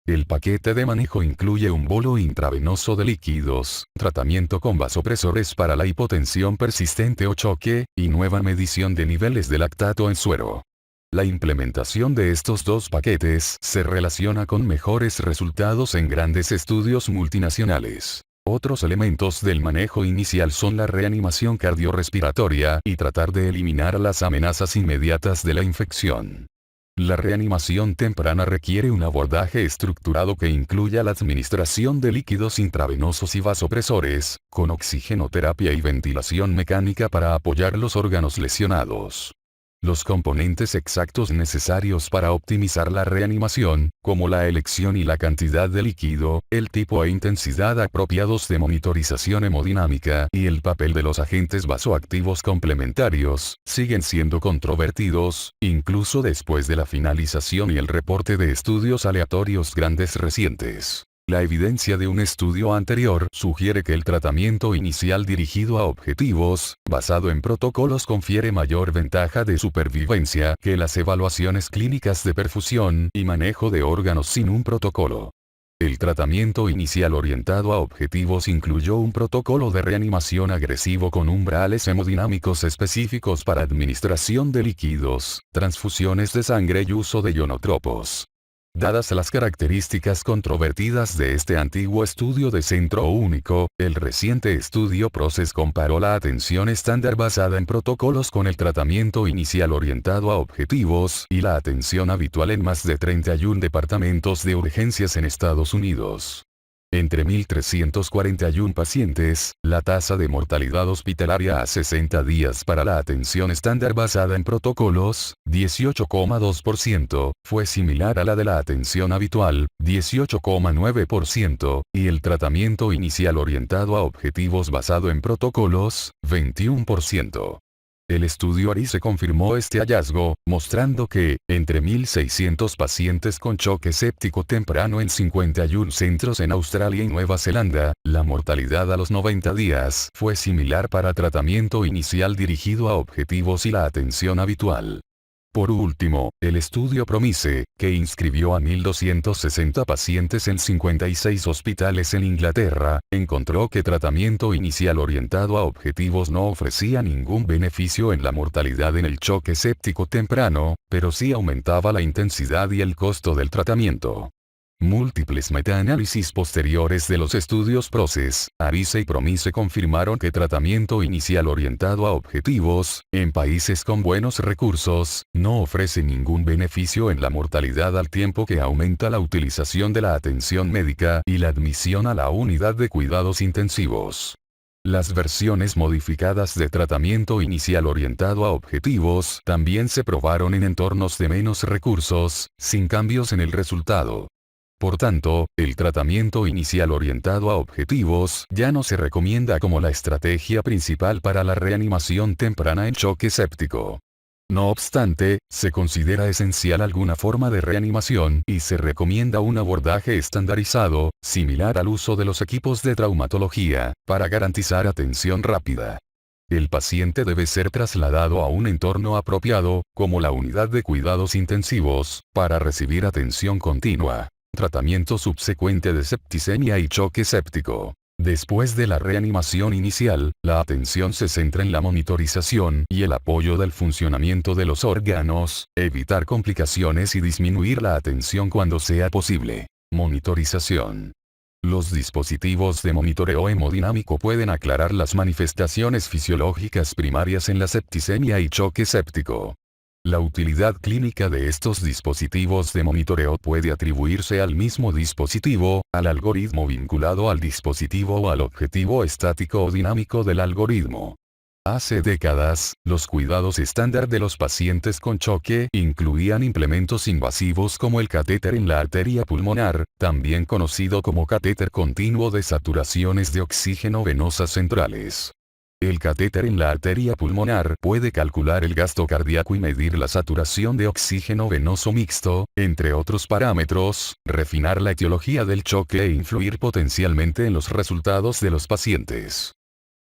El paquete de manejo incluye un bolo intravenoso de líquidos, tratamiento con vasopresores para la hipotensión persistente o choque, y nueva medición de niveles de lactato en suero. La implementación de estos 2 paquetes se relaciona con mejores resultados en grandes estudios multinacionales. Otros elementos del manejo inicial son la reanimación cardiorrespiratoria y tratar de eliminar las amenazas inmediatas de la infección. La reanimación temprana requiere un abordaje estructurado que incluya la administración de líquidos intravenosos y vasopresores, con oxigenoterapia y ventilación mecánica para apoyar los órganos lesionados. Los componentes exactos necesarios para optimizar la reanimación, como la elección y la cantidad de líquido, el tipo e intensidad apropiados de monitorización hemodinámica y el papel de los agentes vasoactivos complementarios, siguen siendo controvertidos, incluso después de la finalización y el reporte de estudios aleatorios grandes recientes. La evidencia de un estudio anterior sugiere que el tratamiento inicial dirigido a objetivos, basado en protocolos, confiere mayor ventaja de supervivencia que las evaluaciones clínicas de perfusión y manejo de órganos sin un protocolo. El tratamiento inicial orientado a objetivos incluyó un protocolo de reanimación agresivo con umbrales hemodinámicos específicos para administración de líquidos, transfusiones de sangre y uso de ionotropos. Dadas las características controvertidas de este antiguo estudio de centro único, el reciente estudio PROCESS comparó la atención estándar basada en protocolos con el tratamiento inicial orientado a objetivos y la atención habitual en más de 31 departamentos de urgencias en Estados Unidos. Entre 1.341 pacientes, la tasa de mortalidad hospitalaria a 60 días para la atención estándar basada en protocolos, 18,2%, fue similar a la de la atención habitual, 18,9%, y el tratamiento inicial orientado a objetivos basado en protocolos, 21%. El estudio ARISE confirmó este hallazgo, mostrando que, entre 1.600 pacientes con choque séptico temprano en 51 centros en Australia y Nueva Zelanda, la mortalidad a los 90 días fue similar para tratamiento inicial dirigido a objetivos y la atención habitual. Por último, el estudio PROMISE, que inscribió a 1.260 pacientes en 56 hospitales en Inglaterra, encontró que tratamiento inicial orientado a objetivos no ofrecía ningún beneficio en la mortalidad en el choque séptico temprano, pero sí aumentaba la intensidad y el costo del tratamiento. Múltiples metaanálisis posteriores de los estudios PROCESS, ARISE y PROMISE confirmaron que tratamiento inicial orientado a objetivos, en países con buenos recursos, no ofrece ningún beneficio en la mortalidad al tiempo que aumenta la utilización de la atención médica y la admisión a la unidad de cuidados intensivos. Las versiones modificadas de tratamiento inicial orientado a objetivos también se probaron en entornos de menos recursos, sin cambios en el resultado. Por tanto, el tratamiento inicial orientado a objetivos ya no se recomienda como la estrategia principal para la reanimación temprana en choque séptico. No obstante, se considera esencial alguna forma de reanimación y se recomienda un abordaje estandarizado, similar al uso de los equipos de traumatología, para garantizar atención rápida. El paciente debe ser trasladado a un entorno apropiado, como la unidad de cuidados intensivos, para recibir atención continua. Tratamiento subsecuente de septicemia y choque séptico. Después de la reanimación inicial, la atención se centra en la monitorización y el apoyo del funcionamiento de los órganos, evitar complicaciones y disminuir la atención cuando sea posible. Monitorización. Los dispositivos de monitoreo hemodinámico pueden aclarar las manifestaciones fisiológicas primarias en la septicemia y choque séptico. La utilidad clínica de estos dispositivos de monitoreo puede atribuirse al mismo dispositivo, al algoritmo vinculado al dispositivo o al objetivo estático o dinámico del algoritmo. Hace décadas, los cuidados estándar de los pacientes con choque incluían implementos invasivos como el catéter en la arteria pulmonar, también conocido como catéter continuo de saturaciones de oxígeno venosas centrales. El catéter en la arteria pulmonar puede calcular el gasto cardíaco y medir la saturación de oxígeno venoso mixto, entre otros parámetros, refinar la etiología del choque e influir potencialmente en los resultados de los pacientes.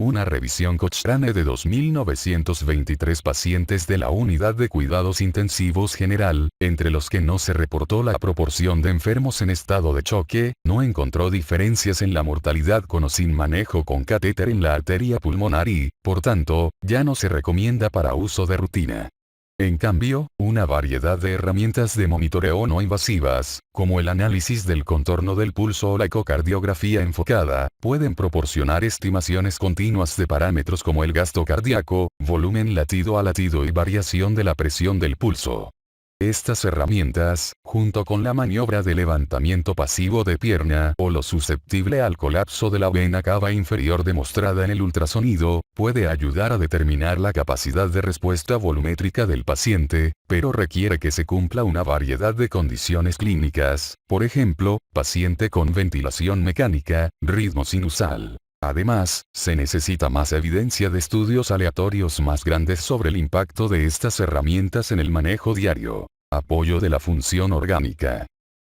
Una revisión Cochrane de 2.923 pacientes de la Unidad de Cuidados Intensivos General, entre los que no se reportó la proporción de enfermos en estado de choque, no encontró diferencias en la mortalidad con o sin manejo con catéter en la arteria pulmonar y, por tanto, ya no se recomienda para uso de rutina. En cambio, una variedad de herramientas de monitoreo no invasivas, como el análisis del contorno del pulso o la ecocardiografía enfocada, pueden proporcionar estimaciones continuas de parámetros como el gasto cardíaco, volumen latido a latido y variación de la presión del pulso. Estas herramientas, junto con la maniobra de levantamiento pasivo de pierna o lo susceptible al colapso de la vena cava inferior demostrada en el ultrasonido, puede ayudar a determinar la capacidad de respuesta volumétrica del paciente, pero requiere que se cumpla una variedad de condiciones clínicas, por ejemplo, paciente con ventilación mecánica, ritmo sinusal. Además, se necesita más evidencia de estudios aleatorios más grandes sobre el impacto de estas herramientas en el manejo diario. Apoyo de la función orgánica.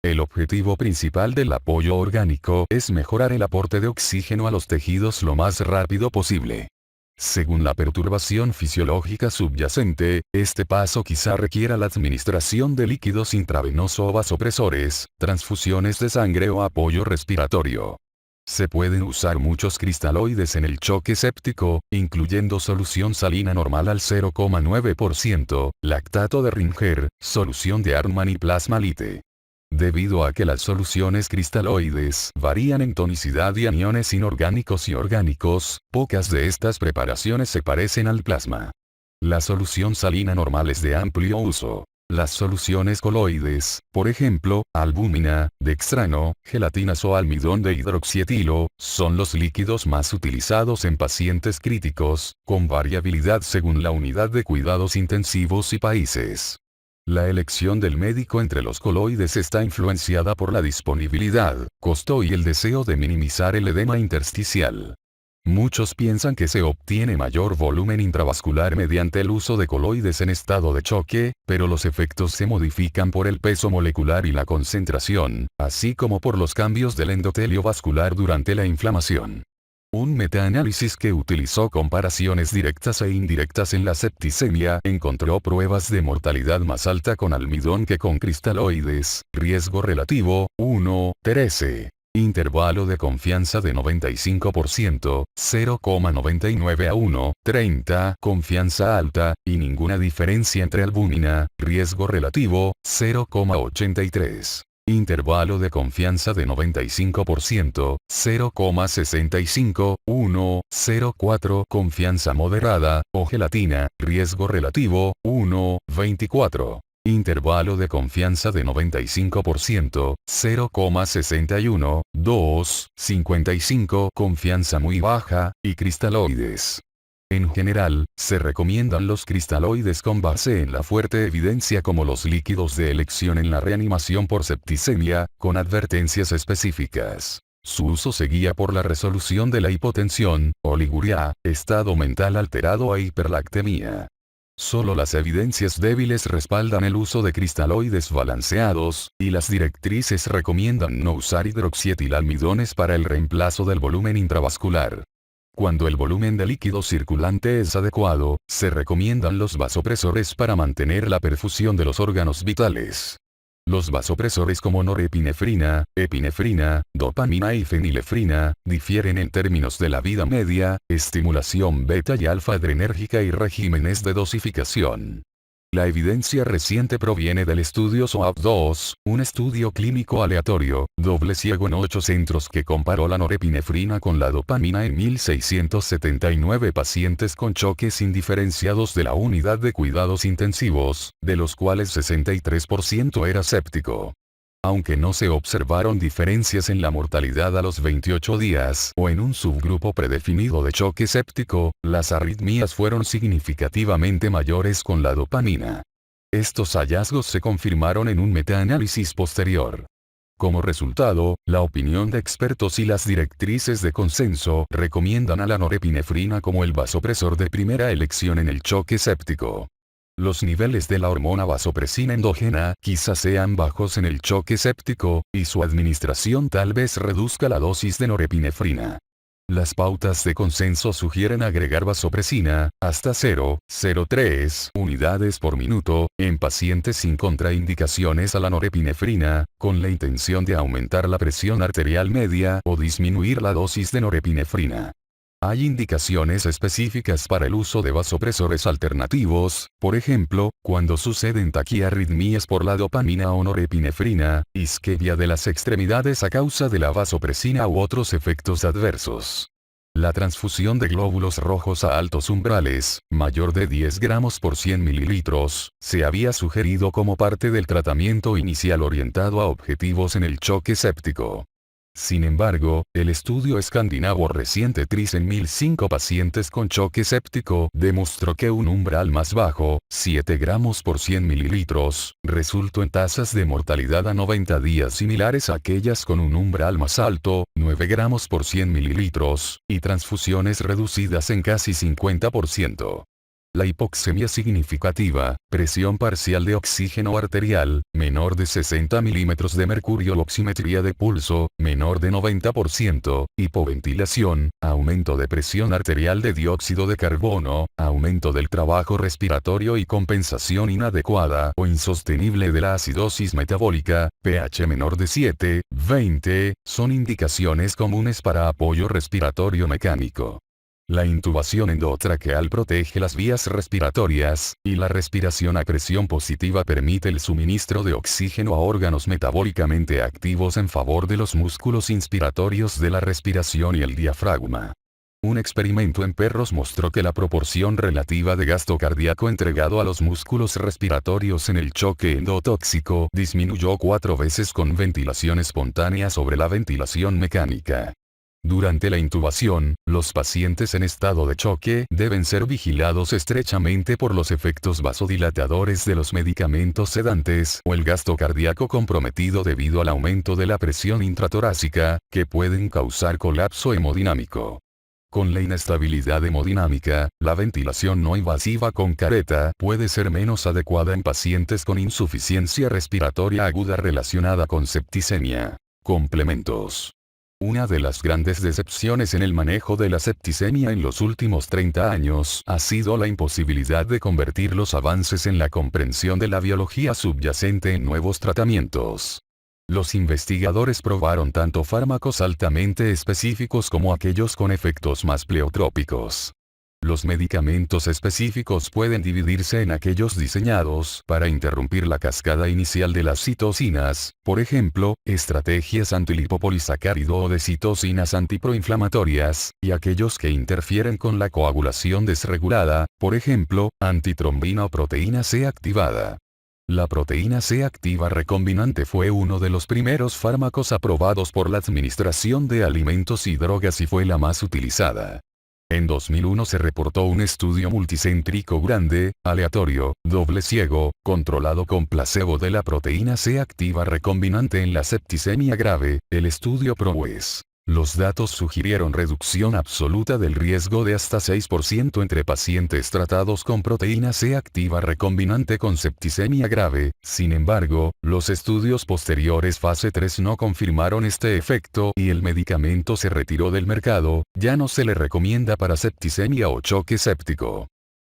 El objetivo principal del apoyo orgánico es mejorar el aporte de oxígeno a los tejidos lo más rápido posible. Según la perturbación fisiológica subyacente, este paso quizá requiera la administración de líquidos intravenoso o vasopresores, transfusiones de sangre o apoyo respiratorio. Se pueden usar muchos cristaloides en el choque séptico, incluyendo solución salina normal al 0,9%, lactato de Ringer, solución de Hartmann y plasma Lite. Debido a que las soluciones cristaloides varían en tonicidad y aniones inorgánicos y orgánicos, pocas de estas preparaciones se parecen al plasma. La solución salina normal es de amplio uso. Las soluciones coloides, por ejemplo, albúmina, dextrano, gelatinas o almidón de hidroxietilo, son los líquidos más utilizados en pacientes críticos, con variabilidad según la unidad de cuidados intensivos y países. La elección del médico entre los coloides está influenciada por la disponibilidad, costo y el deseo de minimizar el edema intersticial. Muchos piensan que se obtiene mayor volumen intravascular mediante el uso de coloides en estado de choque, pero los efectos se modifican por el peso molecular y la concentración, así como por los cambios del endotelio vascular durante la inflamación. Un metaanálisis que utilizó comparaciones directas e indirectas en la septicemia encontró pruebas de mortalidad más alta con almidón que con cristaloides, riesgo relativo, 1:13. Intervalo de confianza de 95%, 0,99 a 1:30, confianza alta, y ninguna diferencia entre albúmina, riesgo relativo, 0,83. Intervalo de confianza de 95%, 0,65, 1,04, confianza moderada, o gelatina, riesgo relativo, 1,24. Intervalo de confianza de 95%, 0,61, 2,55, confianza muy baja, y cristaloides. En general, se recomiendan los cristaloides con base en la fuerte evidencia como los líquidos de elección en la reanimación por septicemia, con advertencias específicas. Su uso se guía por la resolución de la hipotensión, oliguria, estado mental alterado e hiperlactemia. Solo las evidencias débiles respaldan el uso de cristaloides balanceados, y las directrices recomiendan no usar hidroxietilalmidones para el reemplazo del volumen intravascular. Cuando el volumen de líquido circulante es adecuado, se recomiendan los vasopresores para mantener la perfusión de los órganos vitales. Los vasopresores como norepinefrina, epinefrina, dopamina y fenilefrina, difieren en términos de la vida media, estimulación beta y alfa adrenérgica y regímenes de dosificación. La evidencia reciente proviene del estudio SOAP-2, un estudio clínico aleatorio, doble ciego en 8 centros que comparó la norepinefrina con la dopamina en 1.679 pacientes con choques indiferenciados de la unidad de cuidados intensivos, de los cuales 63% era séptico. Aunque no se observaron diferencias en la mortalidad a los 28 días o en un subgrupo predefinido de choque séptico, las arritmias fueron significativamente mayores con la dopamina. Estos hallazgos se confirmaron en un metaanálisis posterior. Como resultado, la opinión de expertos y las directrices de consenso recomiendan a la norepinefrina como el vasopresor de primera elección en el choque séptico. Los niveles de la hormona vasopresina endógena quizás sean bajos en el choque séptico, y su administración tal vez reduzca la dosis de norepinefrina. Las pautas de consenso sugieren agregar vasopresina, hasta 0,03 unidades por minuto, en pacientes sin contraindicaciones a la norepinefrina, con la intención de aumentar la presión arterial media o disminuir la dosis de norepinefrina. Hay indicaciones específicas para el uso de vasopresores alternativos, por ejemplo, cuando suceden taquiarritmias por la dopamina o norepinefrina, isquemia de las extremidades a causa de la vasopresina u otros efectos adversos. La transfusión de glóbulos rojos a altos umbrales, mayor de 10 gramos por 100 mililitros, se había sugerido como parte del tratamiento inicial orientado a objetivos en el choque séptico. Sin embargo, el estudio escandinavo reciente TRIS en 1005 pacientes con choque séptico demostró que un umbral más bajo, 7 gramos por 100 mililitros, resultó en tasas de mortalidad a 90 días similares a aquellas con un umbral más alto, 9 gramos por 100 mililitros, y transfusiones reducidas en casi 50%. La hipoxemia significativa, presión parcial de oxígeno arterial, menor de 60 milímetros de mercurio, oximetría de pulso, menor de 90%, hipoventilación, aumento de presión arterial de dióxido de carbono, aumento del trabajo respiratorio y compensación inadecuada o insostenible de la acidosis metabólica, pH menor de 7,20, son indicaciones comunes para apoyo respiratorio mecánico. La intubación endotraqueal protege las vías respiratorias, y la respiración a presión positiva permite el suministro de oxígeno a órganos metabólicamente activos en favor de los músculos inspiratorios de la respiración y el diafragma. Un experimento en perros mostró que la proporción relativa de gasto cardíaco entregado a los músculos respiratorios en el choque endotóxico disminuyó 4 veces con ventilación espontánea sobre la ventilación mecánica. Durante la intubación, los pacientes en estado de choque deben ser vigilados estrechamente por los efectos vasodilatadores de los medicamentos sedantes o el gasto cardíaco comprometido debido al aumento de la presión intratorácica, que pueden causar colapso hemodinámico. Con la inestabilidad hemodinámica, la ventilación no invasiva con careta puede ser menos adecuada en pacientes con insuficiencia respiratoria aguda relacionada con septicemia. Complementos. Una de las grandes decepciones en el manejo de la septicemia en los últimos 30 años ha sido la imposibilidad de convertir los avances en la comprensión de la biología subyacente en nuevos tratamientos. Los investigadores probaron tanto fármacos altamente específicos como aquellos con efectos más pleotrópicos. Los medicamentos específicos pueden dividirse en aquellos diseñados para interrumpir la cascada inicial de las citocinas, por ejemplo, estrategias antilipopolisacárido o de citocinas antiproinflamatorias, y aquellos que interfieren con la coagulación desregulada, por ejemplo, antitrombina o proteína C activada. La proteína C activa recombinante fue uno de los primeros fármacos aprobados por la Administración de Alimentos y Drogas y fue la más utilizada. En 2001 se reportó un estudio multicéntrico grande, aleatorio, doble ciego, controlado con placebo de la proteína C activa recombinante en la septicemia grave, el estudio PROGRESS. Los datos sugirieron reducción absoluta del riesgo de hasta 6% entre pacientes tratados con proteína C activa recombinante con septicemia grave. Sin embargo, los estudios posteriores fase 3 no confirmaron este efecto y el medicamento se retiró del mercado, ya no se le recomienda para septicemia o choque séptico.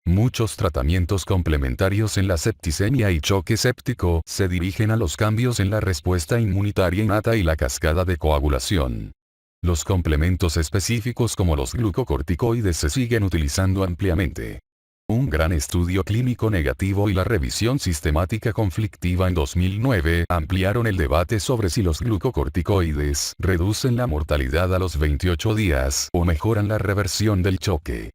Muchos tratamientos complementarios en la septicemia y choque séptico se dirigen a los cambios en la respuesta inmunitaria innata y la cascada de coagulación. Los complementos específicos como los glucocorticoides se siguen utilizando ampliamente. Un gran estudio clínico negativo y la revisión sistemática conflictiva en 2009 ampliaron el debate sobre si los glucocorticoides reducen la mortalidad a los 28 días o mejoran la reversión del choque.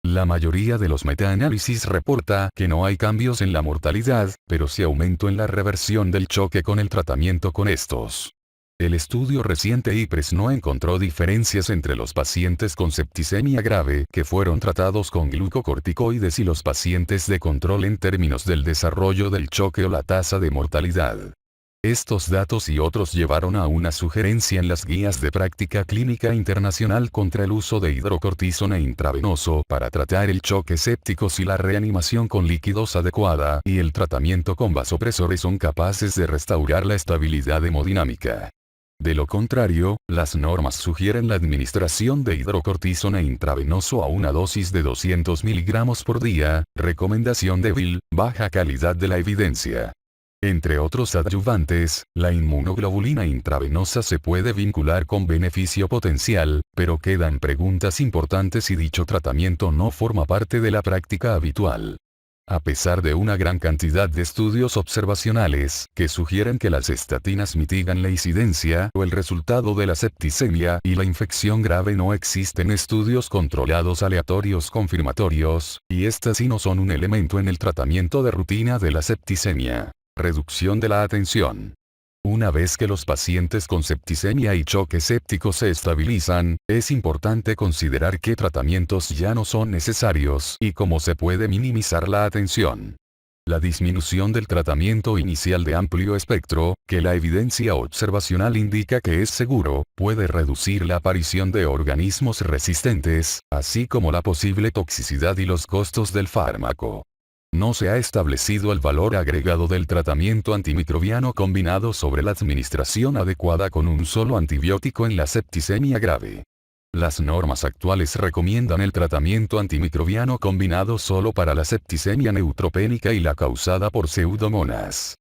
La mayoría de los metaanálisis reporta que no hay cambios en la mortalidad, pero sí aumento en la reversión del choque con el tratamiento con estos. El estudio reciente IPRES no encontró diferencias entre los pacientes con septicemia grave que fueron tratados con glucocorticoides y los pacientes de control en términos del desarrollo del choque o la tasa de mortalidad. Estos datos y otros llevaron a una sugerencia en las guías de práctica clínica internacional contra el uso de hidrocortisona intravenoso para tratar el choque séptico si la reanimación con líquidos adecuada y el tratamiento con vasopresores son capaces de restaurar la estabilidad hemodinámica. De lo contrario, las normas sugieren la administración de hidrocortisona intravenoso a una dosis de 200 mg por día, recomendación débil, baja calidad de la evidencia. Entre otros adyuvantes, la inmunoglobulina intravenosa se puede vincular con beneficio potencial, pero quedan preguntas importantes si dicho tratamiento no forma parte de la práctica habitual. A pesar de una gran cantidad de estudios observacionales que sugieren que las estatinas mitigan la incidencia o el resultado de la septicemia y la infección grave, no existen estudios controlados aleatorios confirmatorios, y estas sí no son un elemento en el tratamiento de rutina de la septicemia. Reducción de la atención. Una vez que los pacientes con septicemia y choque séptico se estabilizan, es importante considerar qué tratamientos ya no son necesarios y cómo se puede minimizar la atención. La disminución del tratamiento inicial de amplio espectro, que la evidencia observacional indica que es seguro, puede reducir la aparición de organismos resistentes, así como la posible toxicidad y los costos del fármaco. No se ha establecido el valor agregado del tratamiento antimicrobiano combinado sobre la administración adecuada con un solo antibiótico en la septicemia grave. Las normas actuales recomiendan el tratamiento antimicrobiano combinado solo para la septicemia neutropénica y la causada por pseudomonas.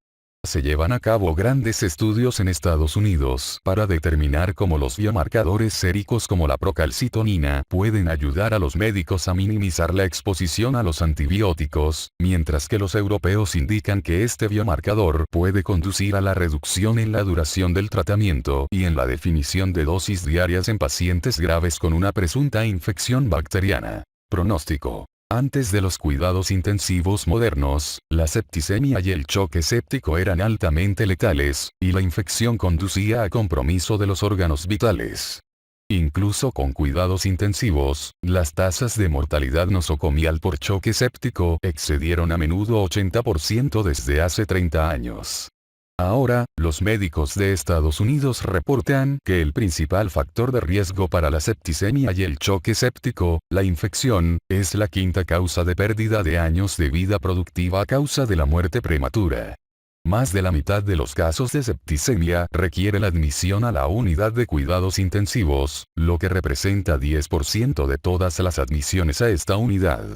Se llevan a cabo grandes estudios en Estados Unidos para determinar cómo los biomarcadores séricos como la procalcitonina pueden ayudar a los médicos a minimizar la exposición a los antibióticos, mientras que los europeos indican que este biomarcador puede conducir a la reducción en la duración del tratamiento y en la definición de dosis diarias en pacientes graves con una presunta infección bacteriana. Pronóstico. Antes de los cuidados intensivos modernos, la septicemia y el choque séptico eran altamente letales, y la infección conducía a compromiso de los órganos vitales. Incluso con cuidados intensivos, las tasas de mortalidad nosocomial por choque séptico excedieron a menudo 80% desde hace 30 años. Ahora, los médicos de Estados Unidos reportan que el principal factor de riesgo para la septicemia y el choque séptico, la infección, es la quinta causa de pérdida de años de vida productiva a causa de la muerte prematura. Más de la mitad de los casos de septicemia requiere la admisión a la unidad de cuidados intensivos, lo que representa 10% de todas las admisiones a esta unidad.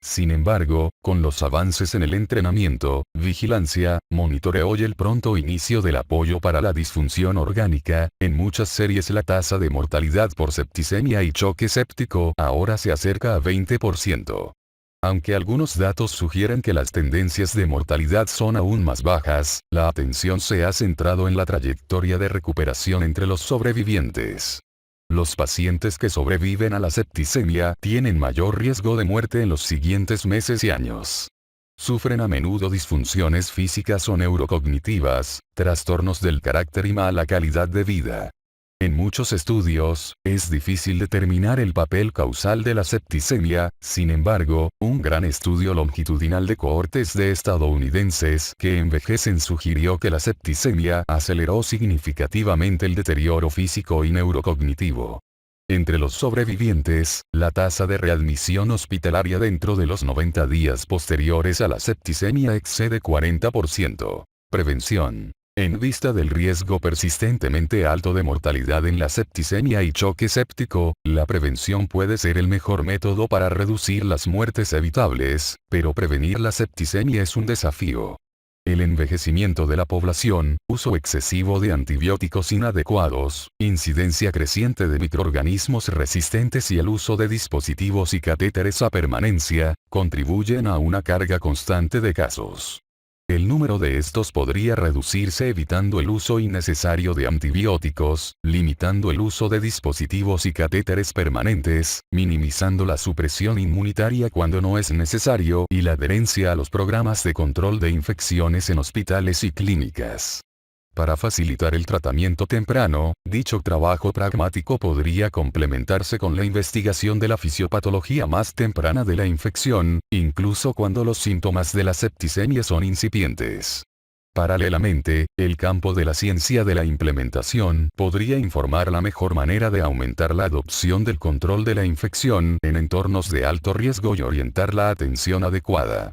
Sin embargo, con los avances en el entrenamiento, vigilancia, monitoreo y el pronto inicio del apoyo para la disfunción orgánica, en muchas series la tasa de mortalidad por septicemia y choque séptico ahora se acerca a 20%. Aunque algunos datos sugieren que las tendencias de mortalidad son aún más bajas, la atención se ha centrado en la trayectoria de recuperación entre los sobrevivientes. Los pacientes que sobreviven a la septicemia tienen mayor riesgo de muerte en los siguientes meses y años. Sufren a menudo disfunciones físicas o neurocognitivas, trastornos del carácter y mala calidad de vida. En muchos estudios, es difícil determinar el papel causal de la septicemia, sin embargo, un gran estudio longitudinal de cohortes de estadounidenses que envejecen sugirió que la septicemia aceleró significativamente el deterioro físico y neurocognitivo. Entre los sobrevivientes, la tasa de readmisión hospitalaria dentro de los 90 días posteriores a la septicemia excede 40%. Prevención. En vista del riesgo persistentemente alto de mortalidad en la septicemia y choque séptico, la prevención puede ser el mejor método para reducir las muertes evitables, pero prevenir la septicemia es un desafío. El envejecimiento de la población, uso excesivo de antibióticos inadecuados, incidencia creciente de microorganismos resistentes y el uso de dispositivos y catéteres a permanencia, contribuyen a una carga constante de casos. El número de estos podría reducirse evitando el uso innecesario de antibióticos, limitando el uso de dispositivos y catéteres permanentes, minimizando la supresión inmunitaria cuando no es necesario y la adherencia a los programas de control de infecciones en hospitales y clínicas. Para facilitar el tratamiento temprano, dicho trabajo pragmático podría complementarse con la investigación de la fisiopatología más temprana de la infección, incluso cuando los síntomas de la septicemia son incipientes. Paralelamente, el campo de la ciencia de la implementación podría informar la mejor manera de aumentar la adopción del control de la infección en entornos de alto riesgo y orientar la atención adecuada.